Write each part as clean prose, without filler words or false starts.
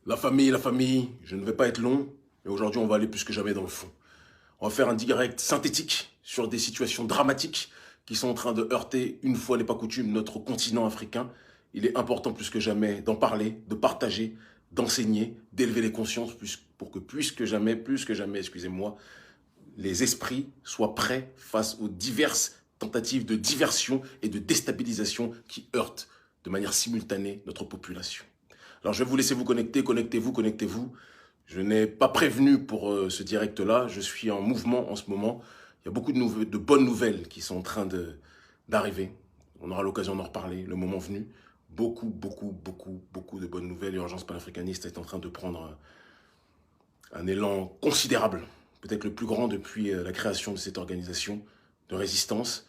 La famille, je ne vais pas être long, mais aujourd'hui on va aller plus que jamais dans le fond. On va faire un direct synthétique sur des situations dramatiques qui sont en train de heurter, une fois n'est pas coutume, notre continent africain. Il est important plus que jamais d'en parler, de partager, d'enseigner, d'élever les consciences pour que plus que jamais, excusez-moi, les esprits soient prêts face aux diverses tentatives de diversion et de déstabilisation qui heurtent de manière simultanée notre population. Alors je vais vous laisser vous connecter, connectez-vous. Je n'ai pas prévenu pour ce direct-là, je suis en mouvement en ce moment. Il y a beaucoup de bonnes nouvelles qui sont en train d'arriver. On aura l'occasion d'en reparler, le moment venu. Beaucoup de bonnes nouvelles. L'urgence panafricaniste est en train de prendre un élan considérable, peut-être le plus grand depuis la création de cette organisation de résistance.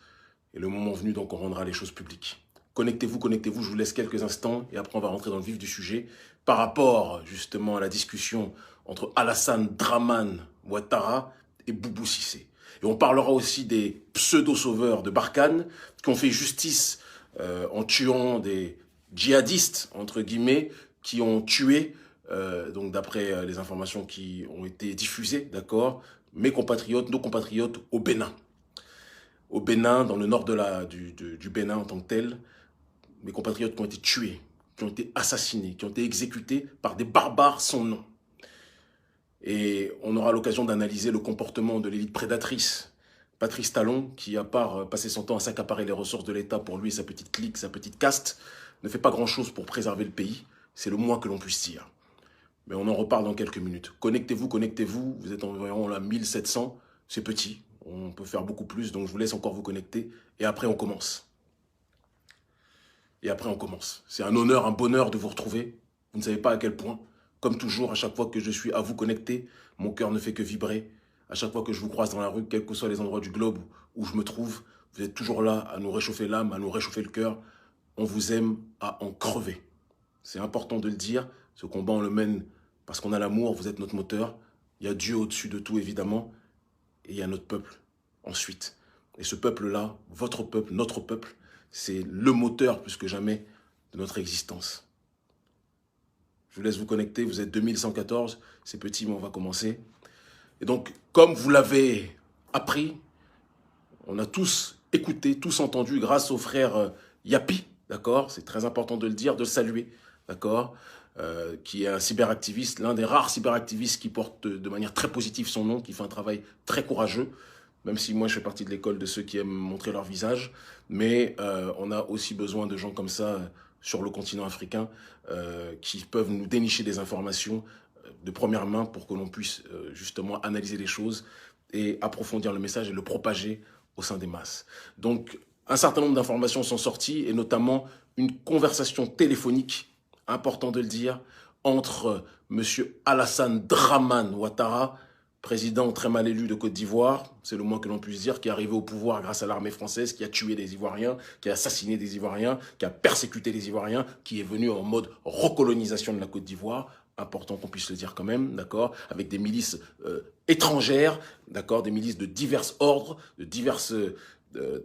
Et le moment venu, donc, on rendra les choses publiques. Connectez-vous, je vous laisse quelques instants et après on va rentrer dans le vif du sujet par rapport justement à la discussion entre Alassane Dramane Ouattara et Boubou Cissé. Et on parlera aussi des pseudo-sauveurs de Barkhane qui ont fait justice en tuant des djihadistes, entre guillemets, qui ont tué, donc d'après les informations qui ont été diffusées, d'accord, nos compatriotes au Bénin. Au Bénin, dans le nord du Bénin en tant que tel, mes compatriotes qui ont été tués, qui ont été assassinés, qui ont été exécutés par des barbares sans nom. Et on aura l'occasion d'analyser le comportement de l'élite prédatrice. Patrice Talon, qui à part passer son temps à s'accaparer les ressources de l'État pour lui et sa petite clique, sa petite caste, ne fait pas grand-chose pour préserver le pays. C'est le moins que l'on puisse dire. Mais on en reparle dans quelques minutes. Connectez-vous. Vous êtes environ là 1700. C'est petit. On peut faire beaucoup plus, donc je vous laisse encore vous connecter. Et après, on commence. C'est un honneur, un bonheur de vous retrouver. Vous ne savez pas à quel point. Comme toujours, à chaque fois que je suis à vous connecter, mon cœur ne fait que vibrer. À chaque fois que je vous croise dans la rue, quels que soient les endroits du globe où je me trouve, vous êtes toujours là à nous réchauffer l'âme, à nous réchauffer le cœur. On vous aime à en crever. C'est important de le dire. Ce combat, on le mène parce qu'on a l'amour, vous êtes notre moteur. Il y a Dieu au-dessus de tout, évidemment. Et il y a notre peuple ensuite. Et ce peuple-là, votre peuple, notre peuple, c'est le moteur plus que jamais de notre existence. Je vous laisse vous connecter, vous êtes 2114, c'est petit mais on va commencer. Et donc, comme vous l'avez appris, on a tous écouté, tous entendu grâce au frère Yapi, d'accord? C'est très important de le dire, de le saluer, d'accord? Qui est un cyberactiviste, l'un des rares cyberactivistes qui porte de manière très positive son nom, qui fait un travail très courageux, même si moi je fais partie de l'école de ceux qui aiment montrer leur visage, mais on a aussi besoin de gens comme ça sur le continent africain qui peuvent nous dénicher des informations de première main pour que l'on puisse justement analyser les choses et approfondir le message et le propager au sein des masses. Donc un certain nombre d'informations sont sorties et notamment une conversation téléphonique, important de le dire, entre M. Alassane Dramane Ouattara, président très mal élu de Côte d'Ivoire, c'est le moins que l'on puisse dire, qui est arrivé au pouvoir grâce à l'armée française, qui a tué des Ivoiriens, qui a assassiné des Ivoiriens, qui a persécuté les Ivoiriens, qui est venu en mode recolonisation de la Côte d'Ivoire, important qu'on puisse le dire quand même, d'accord, avec des milices étrangères, d'accord, des milices de divers ordres, de diverses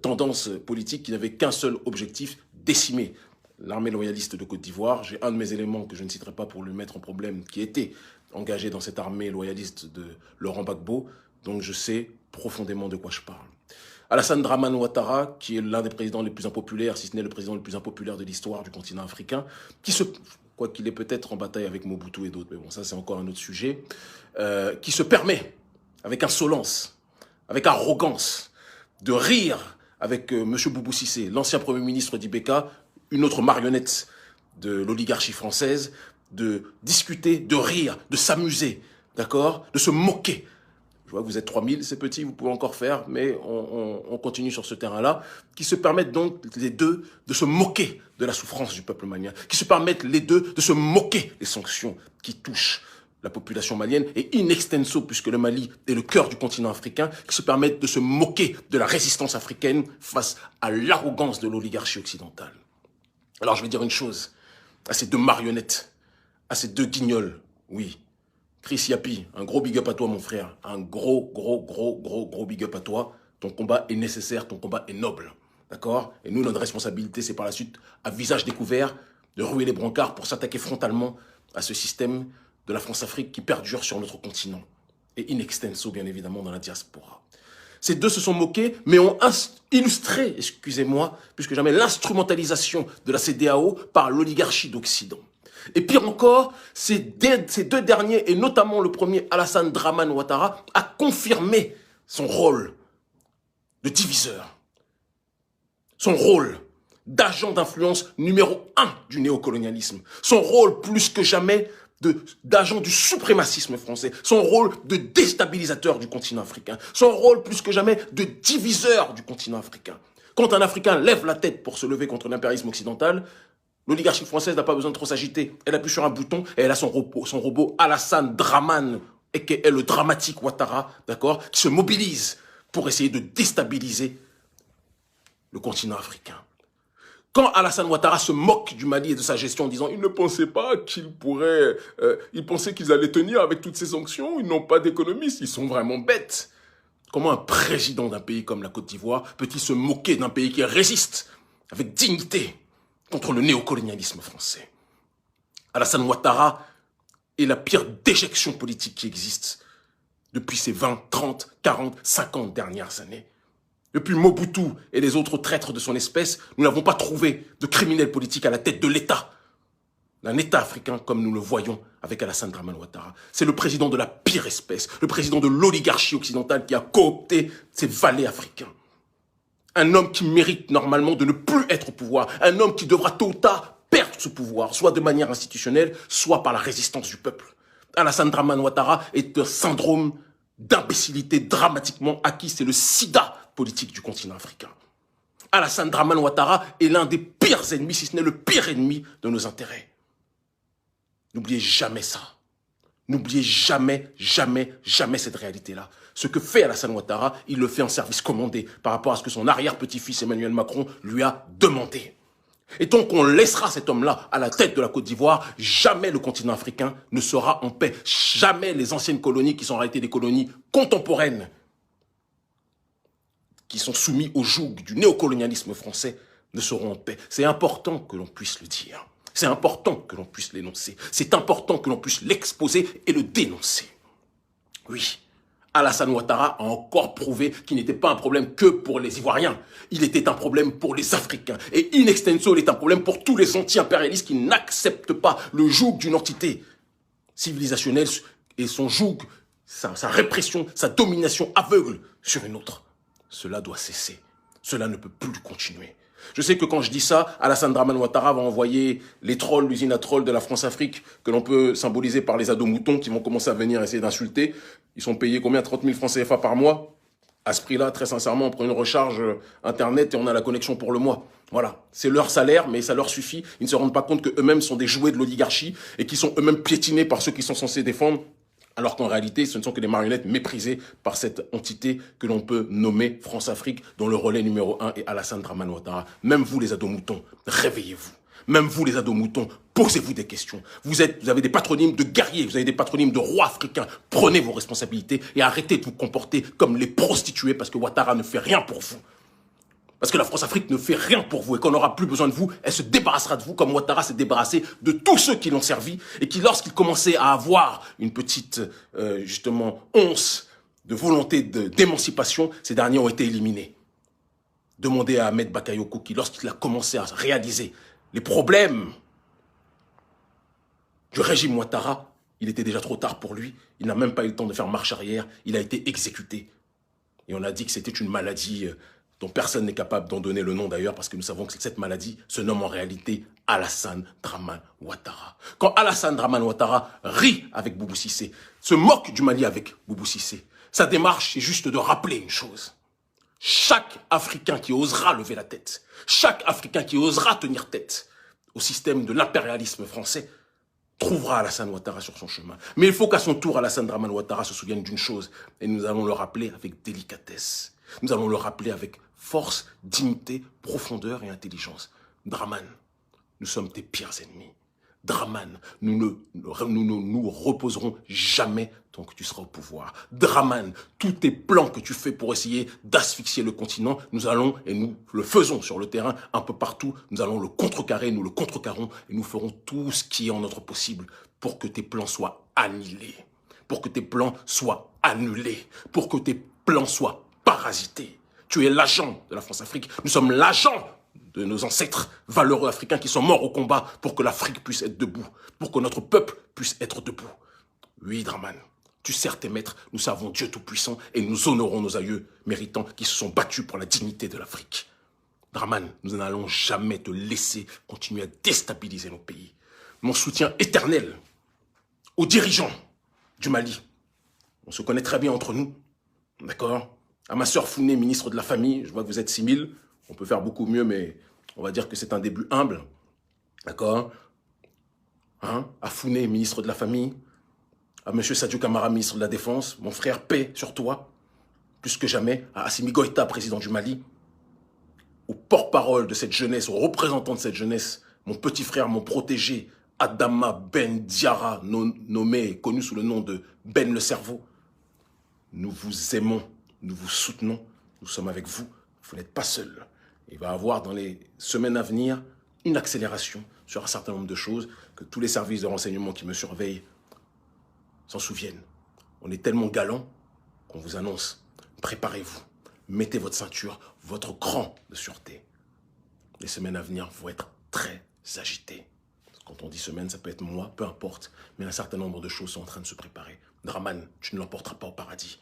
tendances politiques qui n'avaient qu'un seul objectif, décimer l'armée loyaliste de Côte d'Ivoire. J'ai un de mes éléments que je ne citerai pas pour lui mettre en problème, qui était engagé dans cette armée loyaliste de Laurent Gbagbo, donc je sais profondément de quoi je parle. Alassane Dramane Ouattara, qui est l'un des présidents les plus impopulaires, si ce n'est le président le plus impopulaire de l'histoire du continent africain, quoi qu'il est peut-être en bataille avec Mobutu et d'autres, mais bon, ça c'est encore un autre sujet, qui se permet, avec insolence, avec arrogance, de rire avec M. Boubou Cissé, l'ancien Premier ministre d'Ibeka, une autre marionnette de l'oligarchie française, de discuter, de rire, de s'amuser, d'accord, de se moquer. Je vois que vous êtes 3000, c'est petit, vous pouvez encore faire, mais on continue sur ce terrain-là, qui se permettent donc les deux de se moquer de la souffrance du peuple malien, qui se permettent les deux de se moquer des sanctions qui touchent la population malienne, et in extenso, puisque le Mali est le cœur du continent africain, qui se permettent de se moquer de la résistance africaine face à l'arrogance de l'oligarchie occidentale. Alors je vais dire une chose à ces deux marionnettes, à ces deux guignols, oui. Chris Yapi, un gros big up à toi mon frère, un gros big up à toi. Ton combat est nécessaire, ton combat est noble, d'accord? Et nous, notre responsabilité, c'est par la suite, à visage découvert, de ruer les brancards pour s'attaquer frontalement à ce système de la France-Afrique qui perdure sur notre continent. Et in extenso, bien évidemment, dans la diaspora. Ces deux se sont moqués, mais ont illustré, excusez-moi, plus que jamais, l'instrumentalisation de la CEDEAO par l'oligarchie d'Occident. Et pire encore, ces deux derniers, et notamment le premier, Alassane Dramane Ouattara, a confirmé son rôle de diviseur, son rôle d'agent d'influence numéro 1 du néocolonialisme, son rôle plus que jamais d'agent du suprémacisme français, son rôle de déstabilisateur du continent africain, son rôle plus que jamais de diviseur du continent africain. Quand un Africain lève la tête pour se lever contre l'impérialisme occidental, l'oligarchie française n'a pas besoin de trop s'agiter. Elle appuie sur un bouton et elle a son robot Alassane Dramane, et qui est le dramatique Ouattara, d'accord, qui se mobilise pour essayer de déstabiliser le continent africain. Quand Alassane Ouattara se moque du Mali et de sa gestion en disant « Ils ne pensaient pas qu'ils pourraient... ils pensaient qu'ils allaient tenir avec toutes ces sanctions, ils n'ont pas d'économistes, ils sont vraiment bêtes. » Comment un président d'un pays comme la Côte d'Ivoire peut-il se moquer d'un pays qui résiste avec dignité contre le néocolonialisme français? Alassane Ouattara est la pire déjection politique qui existe depuis ces 20, 30, 40, 50 dernières années. Depuis Mobutu et les autres traîtres de son espèce, nous n'avons pas trouvé de criminels politiques à la tête de l'État. D'un État africain comme nous le voyons avec Alassane Dramane Ouattara. C'est le président de la pire espèce, le président de l'oligarchie occidentale qui a coopté ces valets africains. Un homme qui mérite normalement de ne plus être au pouvoir, un homme qui devra tôt ou tard perdre ce pouvoir, soit de manière institutionnelle, soit par la résistance du peuple. Alassane Dramane Ouattara est un syndrome d'imbécilité dramatiquement acquis, c'est le sida politique du continent africain. Alassane Dramane Ouattara est l'un des pires ennemis, si ce n'est le pire ennemi de nos intérêts. N'oubliez jamais ça. N'oubliez jamais, jamais, jamais cette réalité-là. Ce que fait Alassane Ouattara, il le fait en service commandé par rapport à ce que son arrière-petit-fils Emmanuel Macron lui a demandé. Et tant qu'on laissera cet homme-là à la tête de la Côte d'Ivoire, jamais le continent africain ne sera en paix. Jamais les anciennes colonies, qui sont en réalité des colonies contemporaines, qui sont soumises au joug du néocolonialisme français, ne seront en paix. C'est important que l'on puisse le dire. C'est important que l'on puisse l'énoncer. C'est important que l'on puisse l'exposer et le dénoncer. Oui, Alassane Ouattara a encore prouvé qu'il n'était pas un problème que pour les Ivoiriens. Il était un problème pour les Africains. Et in extenso, il est un problème pour tous les anti-impérialistes qui n'acceptent pas le joug d'une entité civilisationnelle et son joug, sa répression, sa domination aveugle sur une autre. Cela doit cesser. Cela ne peut plus continuer. Je sais que quand je dis ça, Alassane Dramane Ouattara va envoyer les trolls, l'usine à trolls de la France-Afrique, que l'on peut symboliser par les ados moutons qui vont commencer à venir essayer d'insulter. Ils sont payés combien? 30 000 francs CFA par mois. À ce prix-là, très sincèrement, on prend une recharge Internet et on a la connexion pour le mois. Voilà, c'est leur salaire, mais ça leur suffit. Ils ne se rendent pas compte qu'eux-mêmes sont des jouets de l'oligarchie et qui sont eux-mêmes piétinés par ceux qui sont censés défendre. Alors qu'en réalité, ce ne sont que des marionnettes méprisées par cette entité que l'on peut nommer France-Afrique, dont le relais numéro 1 est Alassane Dramane Ouattara. Même vous, les ados moutons, réveillez-vous. Même vous, les ados moutons, posez-vous des questions. Vous avez des patronymes de guerriers, vous avez des patronymes de rois africains. Prenez vos responsabilités et arrêtez de vous comporter comme les prostituées parce que Ouattara ne fait rien pour vous. Parce que la France-Afrique ne fait rien pour vous et qu'on n'aura plus besoin de vous, elle se débarrassera de vous comme Ouattara s'est débarrassé de tous ceux qui l'ont servi et qui, lorsqu'il commençait à avoir une petite, justement, once de volonté d'émancipation, ces derniers ont été éliminés. Demandez à Ahmed Bakayoko qui, lorsqu'il a commencé à réaliser les problèmes du régime Ouattara, il était déjà trop tard pour lui. Il n'a même pas eu le temps de faire marche arrière. Il a été exécuté. Et on a dit que c'était une maladie dont personne n'est capable d'en donner le nom d'ailleurs, parce que nous savons que cette maladie se nomme en réalité Alassane Dramane Ouattara. Quand Alassane Dramane Ouattara rit avec Boubou Cissé, se moque du Mali avec Boubou Cissé, sa démarche, c'est juste de rappeler une chose. Chaque Africain qui osera lever la tête, chaque Africain qui osera tenir tête au système de l'impérialisme français, trouvera Alassane Ouattara sur son chemin. Mais il faut qu'à son tour, Alassane Dramane Ouattara se souvienne d'une chose, et nous allons le rappeler avec délicatesse. Nous allons le rappeler avec force, dignité, profondeur et intelligence. Dramane, nous sommes tes pires ennemis. Draman, nous ne nous reposerons jamais tant que tu seras au pouvoir. Draman, tous tes plans que tu fais pour essayer d'asphyxier le continent, nous allons, et nous le faisons sur le terrain, un peu partout, nous allons le contrecarrer, nous le contrecarrons, et nous ferons tout ce qui est en notre possible pour que tes plans soient annihilés, pour que tes plans soient annulés, pour que tes plans soient parasités. Tu es l'agent de la France-Afrique, nous sommes l'agent de nos ancêtres valeureux africains qui sont morts au combat pour que l'Afrique puisse être debout, pour que notre peuple puisse être debout. Oui, Draman, tu sers tes maîtres, nous servons Dieu Tout-Puissant et nous honorons nos aïeux méritants qui se sont battus pour la dignité de l'Afrique. Draman, nous n'allons jamais te laisser continuer à déstabiliser nos pays. Mon soutien éternel aux dirigeants du Mali. On se connaît très bien entre nous, d'accord? À ma sœur Founé, ministre de la Famille, je vois que vous êtes 6000. On peut faire beaucoup mieux, mais on va dire que c'est un début humble. D'accord? À Founé, ministre de la Famille. À M. Sadio Kamara, ministre de la Défense. Mon frère, paix sur toi. Plus que jamais. À Assimi Goïta, président du Mali. Au porte-parole de cette jeunesse, au représentant de cette jeunesse, mon petit frère, mon protégé, Adama Ben Diarra, nommé, connu sous le nom de Ben le Cerveau. Nous vous aimons, nous vous soutenons, nous sommes avec vous. Vous n'êtes pas seul. Il va y avoir dans les semaines à venir une accélération sur un certain nombre de choses que tous les services de renseignement qui me surveillent s'en souviennent. On est tellement galants qu'on vous annonce, préparez-vous, mettez votre ceinture, votre cran de sûreté. Les semaines à venir vont être très agitées. Quand on dit semaine, ça peut être mois, peu importe, mais un certain nombre de choses sont en train de se préparer. Draman, tu ne l'emporteras pas au paradis.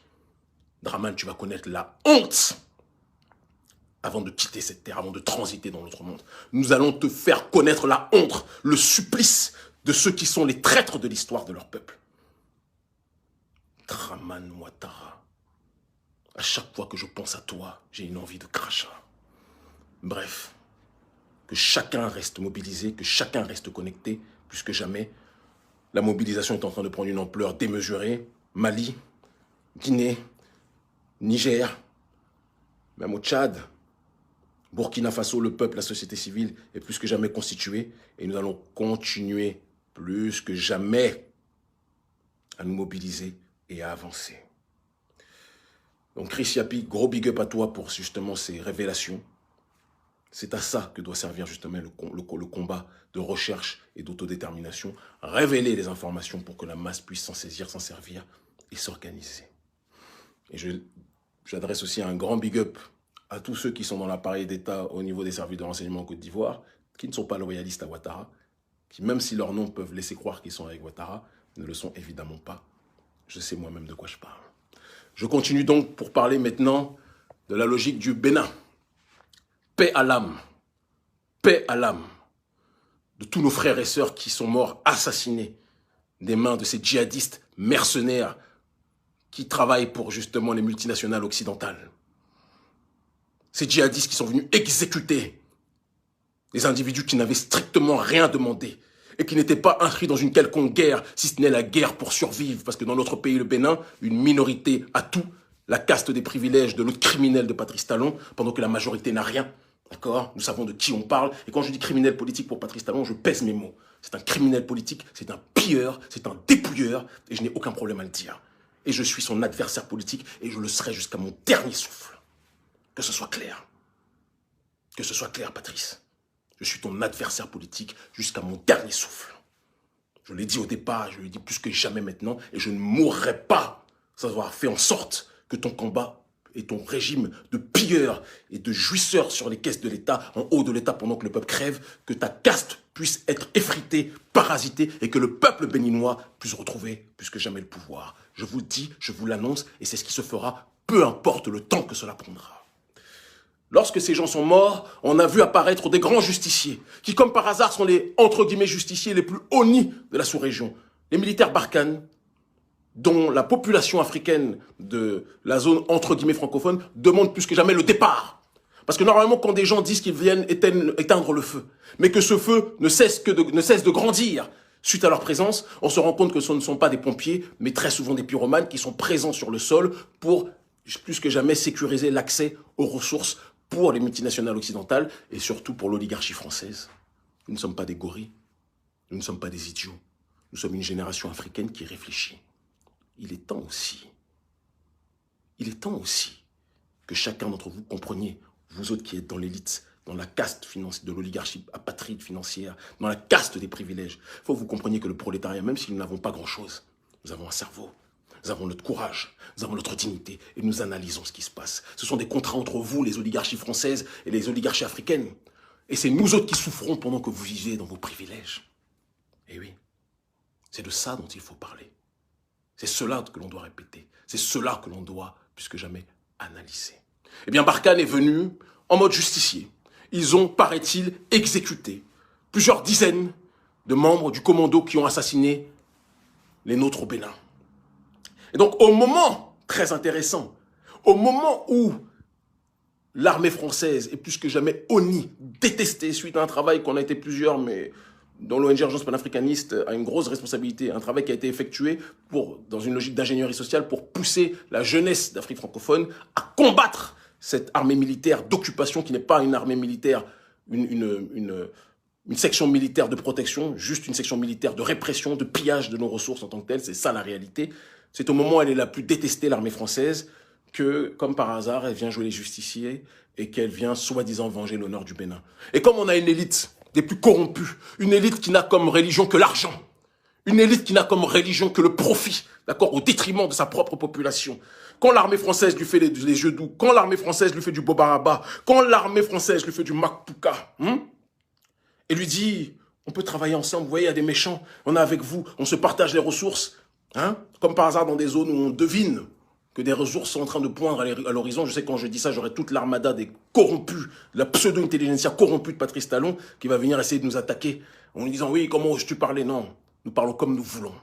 Draman, tu vas connaître la honte avant de quitter cette terre, avant de transiter dans l'autre monde. Nous allons te faire connaître la honte, le supplice de ceux qui sont les traîtres de l'histoire de leur peuple. Draman Ouattara, à chaque fois que je pense à toi, j'ai une envie de crachat. Bref, que chacun reste mobilisé, que chacun reste connecté, plus que jamais. La mobilisation est en train de prendre une ampleur démesurée. Mali, Guinée, Niger, même au Tchad, Burkina Faso, le peuple, la société civile est plus que jamais constituée et nous allons continuer plus que jamais à nous mobiliser et à avancer. Donc Chris Yapi, gros big up à toi pour justement ces révélations. C'est à ça que doit servir justement le combat de recherche et d'autodétermination. Révéler les informations pour que la masse puisse s'en saisir, s'en servir et s'organiser. Et j'adresse aussi un grand big up à tous ceux qui sont dans l'appareil d'État au niveau des services de renseignement en Côte d'Ivoire, qui ne sont pas loyalistes à Ouattara, qui même si leurs noms peuvent laisser croire qu'ils sont avec Ouattara, ne le sont évidemment pas. Je sais moi-même de quoi je parle. Je continue donc pour parler maintenant de la logique du Bénin. Paix à l'âme de tous nos frères et sœurs qui sont morts assassinés des mains de ces djihadistes mercenaires qui travaillent pour justement les multinationales occidentales. Ces djihadistes qui sont venus exécuter des individus qui n'avaient strictement rien demandé et qui n'étaient pas inscrits dans une quelconque guerre, si ce n'est la guerre pour survivre. Parce que dans notre pays, le Bénin, une minorité a tout, la caste des privilèges de l'autre criminel de Patrice Talon, pendant que la majorité n'a rien. D'accord? Nous savons de qui on parle. Et quand je dis criminel politique pour Patrice Talon, je pèse mes mots. C'est un criminel politique, c'est un pilleur, c'est un dépouilleur, et je n'ai aucun problème à le dire. Et je suis son adversaire politique, et je le serai jusqu'à mon dernier souffle. Que ce soit clair. Que ce soit clair, Patrice. Je suis ton adversaire politique jusqu'à mon dernier souffle. Je l'ai dit au départ, je le dis plus que jamais maintenant, et je ne mourrai pas sans avoir fait en sorte que ton combat et ton régime de pilleurs et de jouisseurs sur les caisses de l'État, en haut de l'État pendant que le peuple crève, que ta caste puisse être effritée, parasitée, et que le peuple béninois puisse retrouver plus que jamais le pouvoir. Je vous le dis, je vous l'annonce, et c'est ce qui se fera, peu importe le temps que cela prendra. Lorsque ces gens sont morts, on a vu apparaître des grands justiciers, qui comme par hasard sont les, entre guillemets, justiciers les plus honnis de la sous-région. Les militaires Barkhane, dont la population africaine de la zone, entre guillemets, francophone, demande plus que jamais le départ. Parce que normalement, quand des gens disent qu'ils viennent éteindre le feu, mais que ce feu ne cesse de grandir suite à leur présence, on se rend compte que ce ne sont pas des pompiers, mais très souvent des pyromanes qui sont présents sur le sol pour, plus que jamais, sécuriser l'accès aux ressources pour les multinationales occidentales et surtout pour l'oligarchie française. Nous ne sommes pas des gorilles. Nous ne sommes pas des idiots. Nous sommes une génération africaine qui réfléchit. Il est temps aussi que chacun d'entre vous compreniez, vous autres qui êtes dans l'élite, dans la caste financière, de l'oligarchie apatride financière, dans la caste des privilèges. Il faut que vous compreniez que le prolétariat, même si nous n'avons pas grand-chose, nous avons un cerveau, nous avons notre courage, nous avons notre dignité et nous analysons ce qui se passe. Ce sont des contrats entre vous, les oligarchies françaises et les oligarchies africaines. Et c'est nous autres qui souffrons pendant que vous vivez dans vos privilèges. Et oui, c'est de ça dont il faut parler. C'est cela que l'on doit répéter. C'est cela que l'on doit, plus que jamais, analyser. Eh bien, Barkhane est venu en mode justicier. Ils ont, paraît-il, exécuté plusieurs dizaines de membres du commando qui ont assassiné les nôtres au Bénin. Et donc, au moment, très intéressant, au moment où l'armée française est plus que jamais honnie, détestée, suite à un travail qu'on a été plusieurs, mais dont l'ONG Urgence panafricaniste a une grosse responsabilité, un travail qui a été effectué dans une logique d'ingénierie sociale pour pousser la jeunesse d'Afrique francophone à combattre cette armée militaire d'occupation qui n'est pas une armée militaire, une section militaire de protection, juste une section militaire de répression, de pillage de nos ressources en tant que telle. C'est ça la réalité. C'est au moment où elle est la plus détestée, l'armée française, que, comme par hasard, elle vient jouer les justiciers et qu'elle vient soi-disant venger l'honneur du Bénin. Et comme on a une élite des plus corrompus, une élite qui n'a comme religion que l'argent, une élite qui n'a comme religion que le profit, d'accord, au détriment de sa propre population. Quand l'armée française lui fait les yeux doux, quand l'armée française lui fait du Bobaraba, quand l'armée française lui fait du Makpuka, et lui dit, on peut travailler ensemble, vous voyez, il y a des méchants, on est avec vous, on se partage les ressources, comme par hasard dans des zones où on devine que des ressources sont en train de poindre à l'horizon. Je sais que quand je dis ça, j'aurai toute l'armada des corrompus, de la pseudo-intelligentsia corrompue de Patrice Talon qui va venir essayer de nous attaquer en nous disant « Oui, comment oses-tu parler ?» Non, nous parlons comme nous voulons.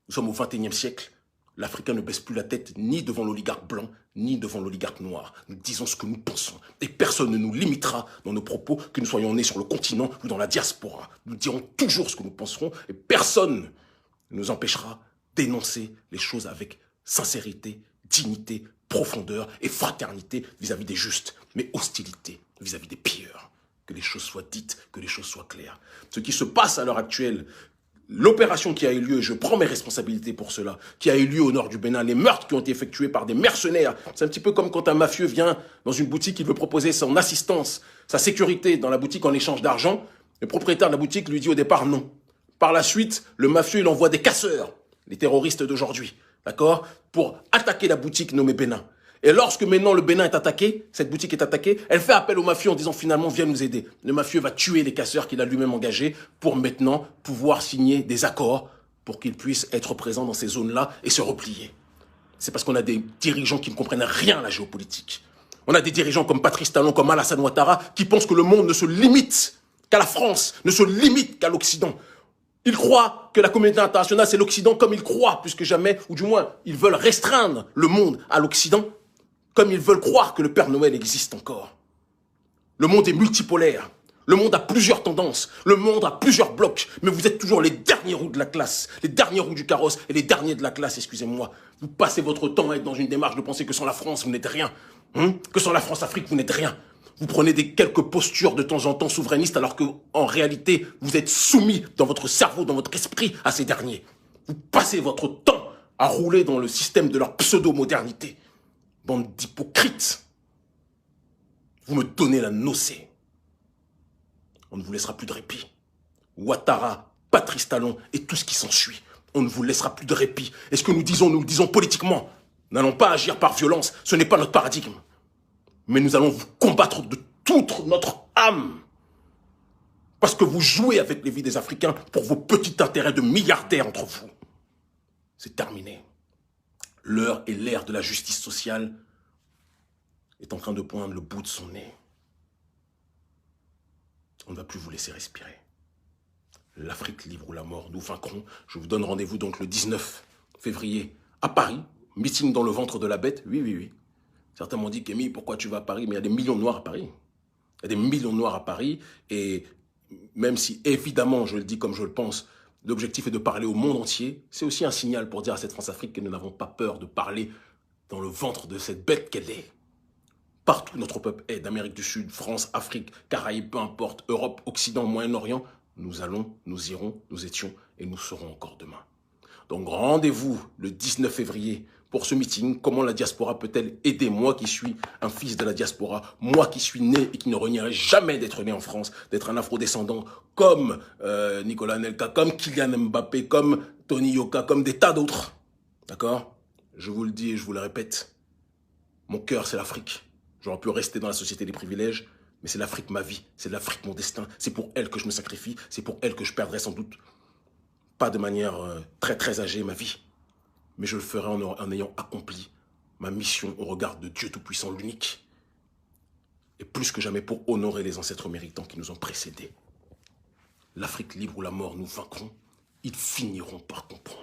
Nous sommes au XXIe siècle. L'Africain ne baisse plus la tête ni devant l'oligarque blanc, ni devant l'oligarque noir. Nous disons ce que nous pensons. Et personne ne nous limitera dans nos propos, que nous soyons nés sur le continent ou dans la diaspora. Nous dirons toujours ce que nous penserons et personne ne nous empêchera d'énoncer les choses avec sincérité, dignité, profondeur et fraternité vis-à-vis des justes, mais hostilité vis-à-vis des pilleurs. Que les choses soient dites, que les choses soient claires. Ce qui se passe à l'heure actuelle, l'opération qui a eu lieu, je prends mes responsabilités pour cela, qui a eu lieu au nord du Bénin, les meurtres qui ont été effectués par des mercenaires, c'est un petit peu comme quand un mafieux vient dans une boutique, il veut proposer son assistance, sa sécurité dans la boutique en échange d'argent. Le propriétaire de la boutique lui dit au départ non. Par la suite, le mafieux, il envoie des casseurs, les terroristes d'aujourd'hui, d'accord, pour attaquer la boutique nommée Bénin. Et lorsque maintenant le Bénin est attaqué, cette boutique est attaquée, elle fait appel au mafieux en disant finalement viens nous aider. Le mafieux va tuer les casseurs qu'il a lui-même engagés pour maintenant pouvoir signer des accords pour qu'ils puissent être présents dans ces zones-là et se replier. C'est parce qu'on a des dirigeants qui ne comprennent rien à la géopolitique. On a des dirigeants comme Patrice Talon, comme Alassane Ouattara, qui pensent que le monde ne se limite qu'à la France, ne se limite qu'à l'Occident. Ils croient que la communauté internationale, c'est l'Occident comme ils croient, plus que jamais, ou du moins, ils veulent restreindre le monde à l'Occident, comme ils veulent croire que le Père Noël existe encore. Le monde est multipolaire. Le monde a plusieurs tendances. Le monde a plusieurs blocs. Mais vous êtes toujours les derniers roues de la classe, les derniers roues du carrosse et les derniers de la classe, excusez-moi. Vous passez votre temps à être dans une démarche de penser que sans la France, vous n'êtes rien. Que sans la France-Afrique, vous n'êtes rien. Vous prenez quelques postures de temps en temps souverainistes alors que, en réalité, vous êtes soumis dans votre cerveau, dans votre esprit à ces derniers. Vous passez votre temps à rouler dans le système de leur pseudo-modernité. Bande d'hypocrites. Vous me donnez la nausée. On ne vous laissera plus de répit. Ouattara, Patrice Talon et tout ce qui s'ensuit. On ne vous laissera plus de répit. Et ce que nous le disons politiquement. Nous n'allons pas agir par violence. Ce n'est pas notre paradigme. Mais nous allons vous combattre de toute notre âme. Parce que vous jouez avec les vies des Africains pour vos petits intérêts de milliardaires entre vous. C'est terminé. L'heure et l'ère de la justice sociale est en train de poindre le bout de son nez. On ne va plus vous laisser respirer. L'Afrique libre ou la mort, nous vaincrons. Je vous donne rendez-vous donc le 19 février à Paris. Meeting dans le ventre de la bête. Oui. Certains m'ont dit, Kémy, pourquoi tu vas à Paris? Mais il y a des millions de Noirs à Paris. Il y a des millions de Noirs à Paris. Et même si, évidemment, je le dis comme je le pense, l'objectif est de parler au monde entier, c'est aussi un signal pour dire à cette France-Afrique que nous n'avons pas peur de parler dans le ventre de cette bête qu'elle est. Partout où notre peuple est, d'Amérique du Sud, France, Afrique, Caraïbes, peu importe, Europe, Occident, Moyen-Orient, Nous allons, nous irons, nous étions et nous serons encore demain. Donc rendez-vous le 19 février pour ce meeting. Comment la diaspora peut-elle aider moi qui suis un fils de la diaspora, moi qui suis né et qui ne renierai jamais d'être né en France, d'être un afrodescendant comme Nicolas Anelka, comme Kylian Mbappé, comme Tony Yoka, comme des tas d'autres. D'accord? Je vous le dis et je vous le répète, mon cœur c'est l'Afrique. J'aurais pu rester dans la société des privilèges, mais c'est l'Afrique ma vie, c'est l'Afrique mon destin. C'est pour elle que je me sacrifie, c'est pour elle que je perdrai sans doute, pas de manière très âgée, ma vie. Mais je le ferai en ayant accompli ma mission au regard de Dieu Tout-Puissant, l'unique. Et plus que jamais pour honorer les ancêtres méritants qui nous ont précédés. L'Afrique libre ou la mort, nous vaincrons. Ils finiront par comprendre.